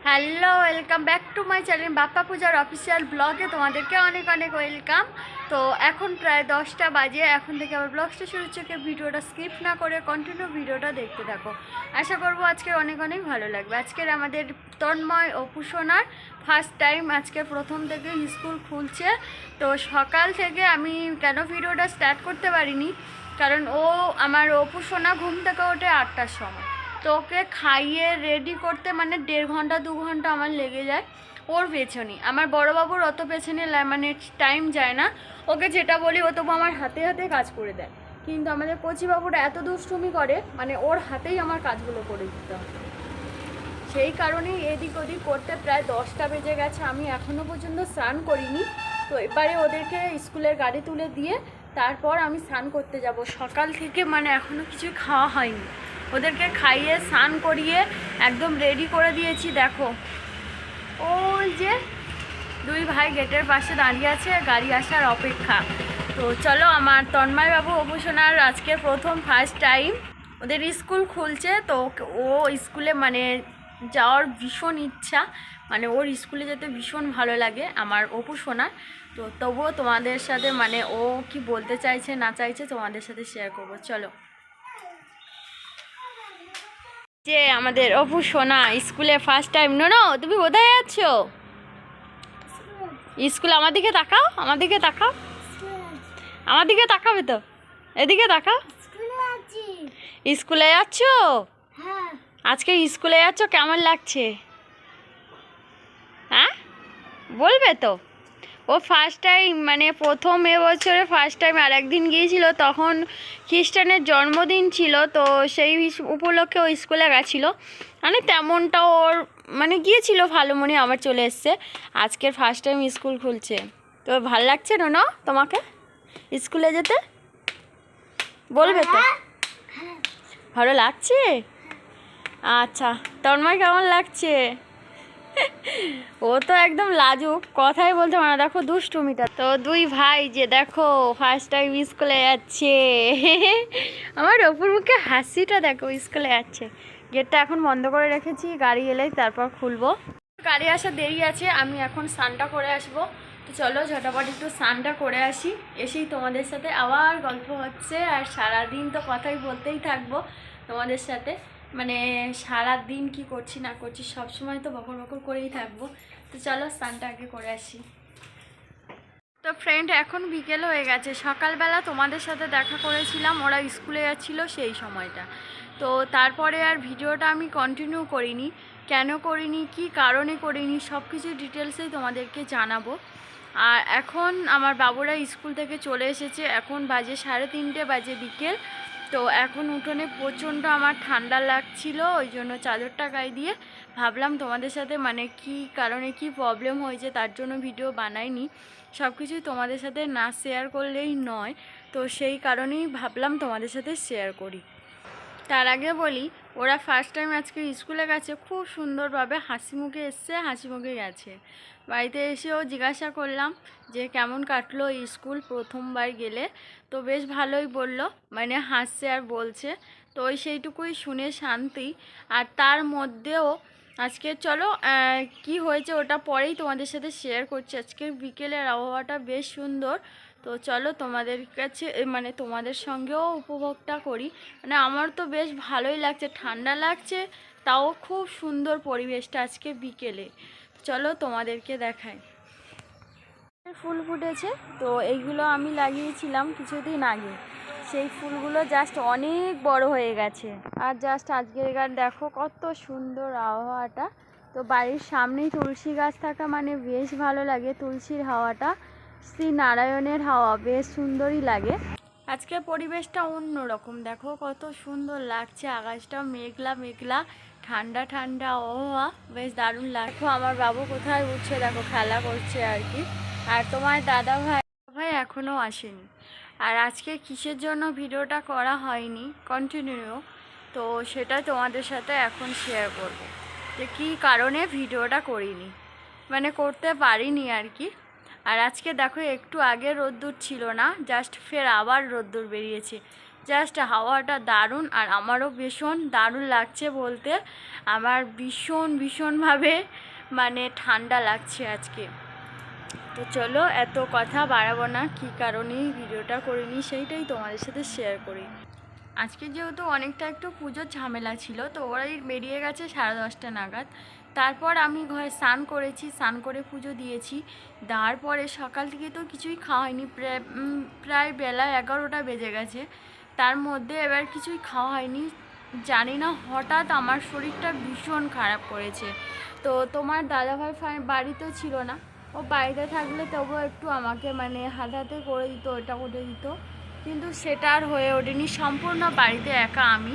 Hello, welcome back to my channel Bappa পূজার official ব্লগে তোমাদেরকে অনেক অনেক ওয়েলকাম। তো এখন প্রায় 10টা বাজে, এখন থেকে আবার ব্লগটা শুরু হচ্ছে। ভিডিওটা স্কিপ না করে কন্টিনিউ ভিডিওটা দেখতে থাকো। আশা করবো আজকে অনেক অনেক ভালো লাগবে। আজকের আমাদের তন্ময় ও পুষণার ফার্স্ট টাইম, আজকে প্রথম থেকে স্কুল খুলছে। তো সকাল থেকে আমি কেন ভিডিওটা স্টার্ট করতে পারিনি, কারণ আমার অপুষণা ঘুম থেকে ওঠে 8টার সময়। তো ওকে খাইয়ে রেডি করতে মানে 1.5 ঘন্টা 2 ঘন্টা আমার লেগে যায় ওর পেছনে। আমার বড়োবাবুর অত পেছনে মানে টাইম যায় না। ওকে যেটা বলি ও তবু আমার হাতে হাতে কাজ করে দেয়, কিন্তু আমাদের কচিবাবুরা এত দুষ্টুমি করে, মানে ওর হাতেই আমার কাজগুলো করে দিতে হয়। সেই কারণেই এদিক ওদিক করতে প্রায় 10টা বেজে গেছে। আমি এখনও পর্যন্ত স্নান করিনি। তো এবারে ওদেরকে স্কুলের গাড়ি তুলে দিয়ে তারপর আমি স্নান করতে যাব। সকাল থেকে মানে এখনও কিছু খাওয়া হয়নি। ওদেরকে খাইয়ে স্নান করিয়ে একদম রেডি করে দিয়েছি। দেখো ওই যে দুই ভাই গেটের পাশে দাঁড়িয়ে আছে, গাড়ি আসার অপেক্ষা। তো চলো, আমার তন্ময়বাবু অপুষণার আজকে প্রথম ফার্স্ট টাইম ওদের স্কুল খুলছে। তো ও স্কুলে মানে যাওয়ার ভীষণ ইচ্ছা, মানে ওর স্কুলে যেতে ভীষণ ভালো লাগে আমার অপুষণার। তো তবুও তোমাদের সাথে মানে ও কি বলতে চাইছে না চাইছে তোমাদের সাথে শেয়ার করবো। চলো, যে আমাদের অপুষণা স্কুলে ফার্স্ট টাইম। নো, তুমি কোথায় যাচ্ছ? স্কুলে আমার দিকে তাকাও, আমার দিকে তাকাও, আমার দিকে তাকাবে তো, এদিকে তাকাও। স্কুলে যাচ্ছ? আজকে স্কুলে যাচ্ছ, কেমন লাগছে? হ্যাঁ, বলবে তো। ও ফার্স্ট টাইম মানে প্রথম এবছরে ফার্স্ট টাইম। আর একদিন গিয়েছিল, তখন খ্রিস্টানের জন্মদিন ছিল, তো সেই উপলক্ষে ও স্কুলে গেছিলো। মানে তেমনটা ওর মানে গিয়েছিল ভালো মনে, আবার চলে এসছে। আজকের ফার্স্ট টাইম স্কুল খুলছে। তো ভাল লাগছে না তোমাকে স্কুলে যেতে? বলবে তো, ভালো লাগছে? আচ্ছা, তন্ময় কেমন লাগছে? ও তো একদম লাজুক, কথাই বলতে পারে না। দেখো দুষ্টুমিটা। তো দুই ভাই যে দেখো ফার্স্ট টাইম স্কুলে যাচ্ছে। আমার অপুর মুখে হাসিটা দেখো, স্কুলে যাচ্ছে। গেটটা এখন বন্ধ করে রেখেছি, গাড়ি এলেই তারপর খুলবো। গাড়ি আসা দেরি আছে, আমি এখন স্নানটা করে আসবো। তো চলো ঝটাপট একটু স্নানটা করে আসি, এসেই তোমাদের সাথে আবার গল্প হচ্ছে। আর সারাদিন তো কথাই বলতেই থাকবো তোমাদের সাথে, মানে সারা দিন কি করছি না করছি সব সময় তো বকর বকর করেই থাকবো। তো চলো স্নানটা আগে করে আসি। তো ফ্রেন্ড, এখন বিকেল হয়ে গেছে। সকালবেলা তোমাদের সাথে দেখা করেছিলাম, ওরা স্কুলে যাচ্ছিলো সেই সময়টা। তো তারপরে আর ভিডিওটা আমি কন্টিনিউ করিনি। কেন করিনি, কি কারণে করিনি, সব কিছু ডিটেলসেই তোমাদেরকে জানাবো। আর এখন আমার বাবুরা স্কুল থেকে চলে এসেছে, এখন বাজে 3:30 বাজে বিকেল। তো এখন উঠোনে প্রচণ্ড আমার ঠান্ডা লাগছিল, ওই জন্য চাদরটা গায়ে দিয়ে ভাবলাম তোমাদের সাথে মানে কি কারণে কি প্রবলেম হয়েছে তার জন্য ভিডিও বানাইনি। সব কিছুই তোমাদের সাথে না শেয়ার করলেই নয়, তো সেই কারণেই ভাবলাম তোমাদের সাথে শেয়ার করি। তার আগে বলি, ওরা ফার্স্ট টাইম আজকে স্কুলে গেছে, খুব সুন্দরভাবে হাসি মুখে এসছে, হাসি মুখে গেছে। বাড়িতে এসেও জিজ্ঞাসা করলাম যে কেমন কাটলো স্কুল প্রথমবার গেলে। তো বেশ ভালোই বলল, মানে হাসছে আর বলছে। তো ওই সেইটুকুই শুনে শান্তি। আর তার মধ্যেও আজকে চলো কি হয়েছে ওটা পরেই তোমাদের সাথে শেয়ার করছি। আজকের বিকেলের আবহাওয়াটা বেশ সুন্দর। তো চলো তোমাদের কাছে মানে তোমাদের সঙ্গেও উপভোগটা করি। মানে আমার তো বেশ ভালোই লাগছে, ঠান্ডা লাগছে, তাও খুব সুন্দর পরিবেশটা আজকে বিকেলে। চলো তোমাদেরকে দেখাই। ফুল ফুটেছে, তো এইগুলো আমি লাগিয়েছিলাম কিছুদিন আগে। সেই ফুলগুলো জাস্ট অনেক বড় হয়ে গেছে। আর জাস্ট আজকের দেখো কত সুন্দর আবহাওয়াটা। তো বাড়ির সামনেই তুলসী গাছ থাকা মানে বেশ ভালো লাগে। তুলসীর হাওয়াটা, শ্রী নারায়ণের হাওয়া, বেশ সুন্দরই লাগে। আজকের পরিবেশটা অন্যরকম, দেখো কত সুন্দর লাগছে। আকাশটা মেঘলা মেঘলা, ঠান্ডা ঠান্ডা আবহাওয়া, বেশ দারুণ লাগছে। আমার বাবু কোথায় উঠছে দেখো, খেলা করছে আর কি। আর তোমার দাদা ভাই এখনও আসেনি। আর আজকে কিসের জন্য ভিডিওটা করা হয়নি কন্টিনিউ, তো সেটা তোমাদের সাথে এখন শেয়ার করব যে কী কারণে ভিডিওটা করিনি, মানে করতে পারিনি আর কি। আর আজকে দেখো একটু আগে রোদ্দুর ছিল না, জাস্ট ফের আবার রোদ্দুর বেরিয়েছে। জাস্ট হাওয়াটা দারুণ, আর আমারও ভীষণ দারুণ লাগছে বলতে। আমার ভীষণভাবে মানে ঠান্ডা লাগছে আজকে। তো চলো এত কথা বাড়াবো না, কী কারণে ভিডিওটা করিনি সেইটাই তোমাদের সাথে শেয়ার করি। আজকে যেহেতু অনেকটা একটু পুজোর ঝামেলা ছিল, তো ওরাই বেরিয়ে গেছে 10:30 নাগাদ। তারপর আমি ঘরে স্নান করেছি, স্নান করে পুজো দিয়েছি। দেওয়ার পরে সকাল থেকে তো কিছুই খাওয়া হয়নি, প্রায় বেলা 11টা বেজে গেছে। তার মধ্যে এবার কিছুই খাওয়া হয়নি। জানি না হঠাৎ আমার শরীরটা ভীষণ খারাপ করেছে। তো তোমার দাদাভাই বাড়িতেও ছিল না, ও বাড়িতে থাকলে তবুও একটু আমাকে মানে হাতে করে দিত, ওটা করে দিত, কিন্তু সেটা আর হয়ে ওঠেনি। সম্পূর্ণ বাড়িতে একা আমি।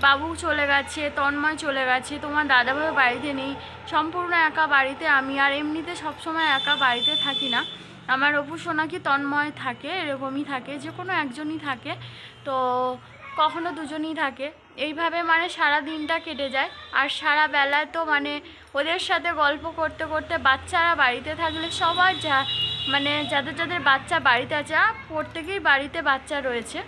বাবু চলে গেছে, তন্ময় চলে গেছে, তোমার দাদাভাই বাড়িতে নেই, সম্পূর্ণ একা বাড়িতে আমি। আর এমনিতে সবসময় একা বাড়িতে থাকি না, আমার অপু সোনা কি তন্ময় থাকে, এরকমই থাকে, যে কোনো একজনই থাকে, তো কখনো দুজনই থাকে। এইভাবে মানে সারা দিনটা কেটে যায়। আর সারা বেলায় তো মানে ওদের সাথে গল্প করতে করতে, বাচ্চারা বাড়িতে থাকলে সবার মানে যাদের বাচ্চা বাড়িতে আছে, প্রত্যেকেই বাড়িতে বাচ্চা রয়েছে,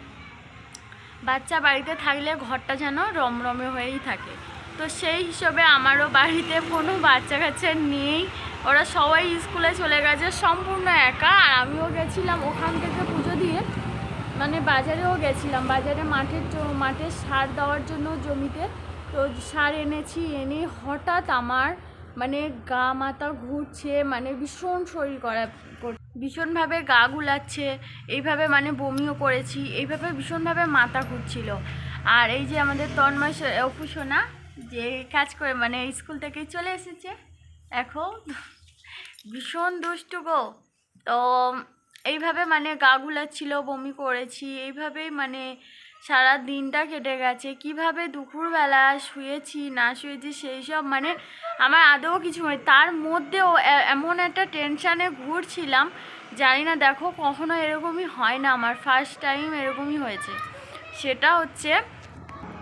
বাচ্চা বাড়িতে থাকলে ঘরটা যেন রমরমে হয়েই থাকে। তো সেই হিসেবে আমারও বাড়িতে কোনো বাচ্চা কাচ্চা নেই, ওরা সবাই স্কুলে চলে গেছে, সম্পূর্ণ একা। আর আমিও গেছিলাম ওখান থেকে পুজো দিয়ে, মানে বাজারেও গেছিলাম, বাজারে মাঠে সার দেওয়ার জন্য জমিতে। তো সার এনেছি, এনে হঠাৎ আমার মানে গা মাথা ঘুরছে, মানে ভীষণ শরীর খারাপ, ভীষণভাবে গা গুলাচ্ছে, এইভাবে মানে বমিও করেছি, এইভাবে ভীষণভাবে মাথা ঘুরছিল। আর এই যে আমাদের তন্ময় অপু সোনা যে কাজ করে মানে স্কুল থেকে চলে এসেছে এখন, ভীষণ দুষ্টু গো। তো এইভাবে মানে গা গুলাচ্ছিল, বমি করেছি, এইভাবেই মানে সারা দিনটা কেটে গেছে। কিভাবে দুপুরবেলা শুয়েছি না শুয়েছি সেই সব মানে আমার আদৌ কিছু হয়। তার মধ্যেও এমন একটা টেনশানে ঘুরছিলাম, জানি না, দেখো কখনো এরকমই হয় না, আমার ফার্স্ট টাইম এরকমই হয়েছে। সেটা হচ্ছে,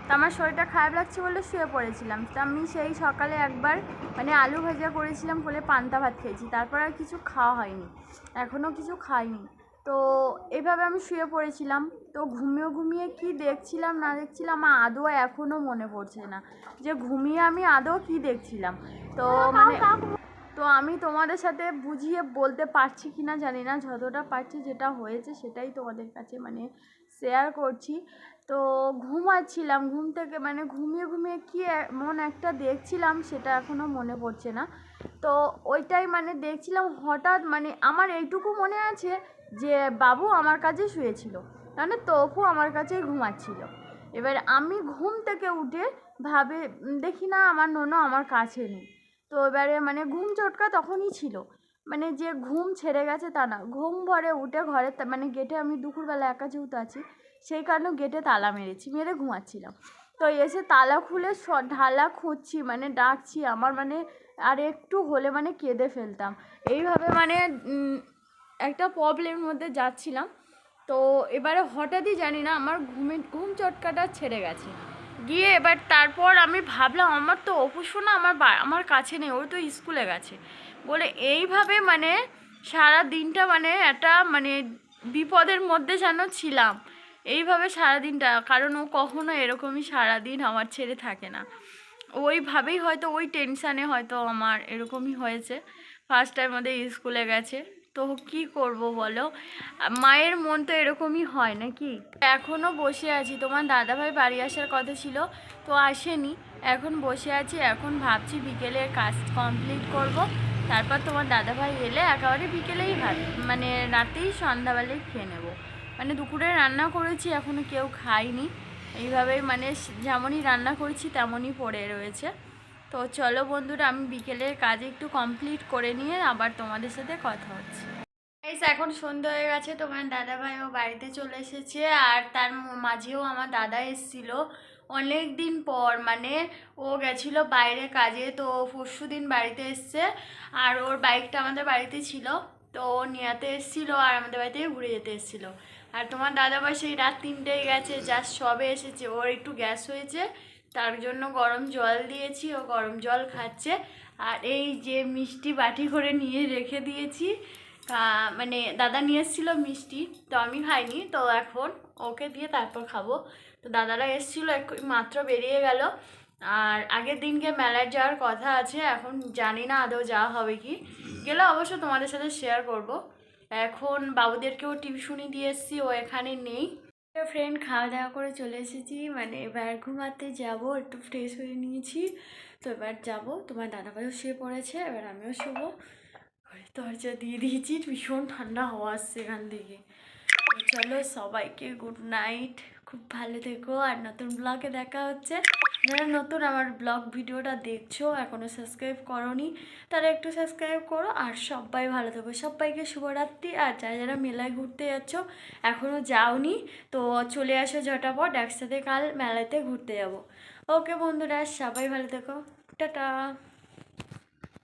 তো আমার শরীরটা খারাপ লাগছে বলে শুয়ে পড়েছিলাম। তো আমি সেই সকালে একবার মানে আলু ভাজা করেছিলাম বলে পান্তা ভাত খেয়েছি, তারপর আর কিছু খাওয়া হয়নি, এখনও কিছু খাইনি। তো এইভাবে আমি শুয়ে পড়েছিলাম। তো ঘুমিয়ে কি দেখছিলাম না দেখছিলাম আমার আদৌ এখনও মনে পড়ছে না যে ঘুমিয়ে আমি আদৌ কি দেখছিলাম। তো মানে তো আমি তোমাদের সাথে বুঝিয়ে বলতে পারছি কি না জানি না, যতটা পারছি যেটা হয়েছে সেটাই তোমাদের কাছে মানে শেয়ার করছি। তো ঘুমাচ্ছিলাম, ঘুম থেকে মানে ঘুমিয়ে কি এমন একটা দেখছিলাম সেটা এখনও মনে পড়ছে না। তো ওইটাই মানে দেখছিলাম, হঠাৎ মানে আমার এইটুকু মনে আছে যে বাবু আমার কাছে শুয়েছিল, মানে তপু আমার কাছেই ঘুমাচ্ছিল। এবার আমি ঘুম থেকে উঠে দেখি না আমার নোনো আমার কাছে নেই। তো এবারে মানে ঘুম চটকা তখনই ছিল, মানে যে ঘুম ছেড়ে গেছে তা না, ঘুম ভরে উঠে ঘরে মানে গেটে আমি দুপুরবেলা একা যেহেতু আছি সেই কারণে গেটে তালা মেরে ঘুমাচ্ছিলাম। তো এসে তালা খুলে ঢালা খুঁজছি, মানে ডাকছি, আমার মানে আর একটু হলে মানে কেঁদে ফেলতাম। এইভাবে মানে একটা প্রবলেমের মধ্যে যাচ্ছিলাম। তো এবারে হঠাৎই জানি না আমার ঘুম চটকাটা ছেড়ে গেছে গিয়ে, এবার তারপর আমি ভাবলাম আমার তো অপু সোনা আমার কাছে নেই, ও তো স্কুলে গেছে বলে এইভাবে মানে সারা দিনটা মানে একটা মানে বিপদের মধ্যে যেন ছিলাম। এইভাবে সারাদিনটা, কারণ ও কখনো এরকমই সারাদিন আমার ছেড়ে থাকে না, ওইভাবেই হয়তো ওই টেনশানে হয়তো আমার এরকমই হয়েছে। ফার্স্ট টাইম আমাদের স্কুলে গেছে, তো কি করব বলো, মায়ের মন তো এরকমই হয় নাকি। এখনও বসে আছি, তোমার দাদাভাই বাড়ি আসার কথা ছিল তো আসেনি, এখন বসে আছি। এখন ভাবছি বিকেলের কাজ কমপ্লিট করব, তারপর তোমার দাদাভাই এলে একেবারে বিকেলেই মানে রাতেই সন্ধ্যাবেলায় খেয়ে নেব। মানে দুপুরে রান্না করেছি এখনও কেউ খায়নি, এইভাবেই মানে যেমনই রান্না করেছি তেমনই পড়ে রয়েছে। তো চলো বন্ধুরা, আমি বিকেলের কাজ একটু কমপ্লিট করে নিয়ে আবার তোমাদের সাথে কথা হচ্ছে। এখন সন্ধ্যা হয়ে গেছে, তোমার দাদাভাইও বাড়িতে চলে এসেছে, আর তার মাঝেও আমার দাদা এসেছিল অনেক দিন পর, মানে ও গেছিলো বাইরে কাজে, তো পরশু দিন বাড়িতে এসছে। আর ওর বাইকটা আমাদের বাড়িতে ছিল, তো ও নিয়াতে এসেছিলো আর আমাদের বাড়িতে ঘুরে যেতে এসেছিলো। আর তোমার দাদাভাই সেই রাত 3টেয় গেছে, জাস্ট সবে এসেছে, ওর একটু গ্যাস হয়েছে, তার জন্য গরম জল দিয়েছি, ও গরম জল খাচ্ছে। আর এই যে মিষ্টি বাটি করে নিয়ে রেখে দিয়েছি, মানে দাদা নিয়ে এসেছিলো মিষ্টি, তো আমি খাইনি, তো এখন ওকে দিয়ে তারপর খাবো। তো দাদারা এসেছিলো মাত্র বেরিয়ে গেল। আর আগের দিনকে মেলায় যাওয়ার কথা আছে, এখন জানি না আদৌ যাওয়া হবে কি। গেলে অবশ্য তোমাদের সাথে শেয়ার করব। এখন বাবুদেরকেও টিউশনি দিয়ে এসেছি, ও এখানে নেই। ফ্রেন্ড, খাওয়া দাওয়া করে চলে এসেছি, মানে এবার ঘুমাতে যাব, একটু ফ্রেশ হয়ে নিয়েছি। তো এবার যাব, তোমার দাদাভাইও শুয়ে পড়েছে, এবার আমিও শুবো। দরজা দিয়ে দিয়েছি, ভীষণ ঠান্ডা হাওয়া আসছে এখান থেকে। তো চলো, সবাইকে গুড নাইট, খুব ভালো থেকো। আর নতুন ব্লগে দেখা হচ্ছে। যারা নতুন আমার ব্লগ ভিডিওটা দেখছো, এখনও সাবস্ক্রাইব করোনি, তারা একটু সাবস্ক্রাইব করো। আর সবাই ভালো থেকো, সবাইকে শুভরাত্রি। আর যারা যারা মেলায় ঘুরতে যাচ্ছ, এখনও যাওনি, তো চলে আসো ঝটাপট, একসাথে কাল মেলাতে ঘুরতে যাব। ওকে বন্ধুরা, সবাই ভালো থেকো, টাটা।